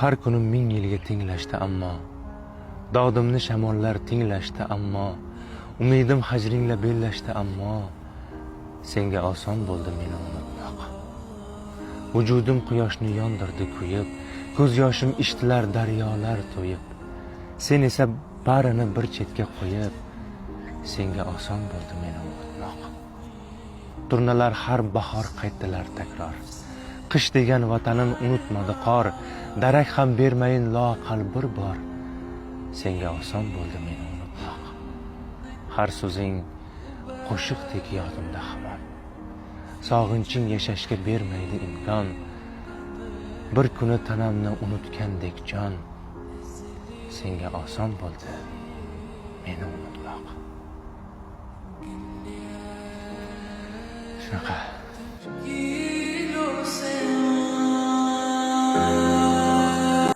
har kuni ming yilga tenglashdi ammo, dodimni shamollar tinglashdi ammo, umidim hajringla bellashdi ammo, senga oson bo'ldi meni unutmoq. Vujudim quyoshni yondirdi kuyib, ko'z yoshim ishtilar daryolar to'yib, sen esa barini bir chetga qo'yib, senga oson bo'ldi meni unutmoq. Turnalar har bahor qaytdilar takror, qish degan vatanin unutmadi qor, darak ham bermayin loaqal bir bor, senga oson bo'ldi meni unutmoq. Har so'zing qo'shiqdek yodimda hamon, sog'inching yashashga bermaydi imkon, bir kuni tanamni unutgandek jon, senga oson bo'ldi meni unutmoq. Shunaqa.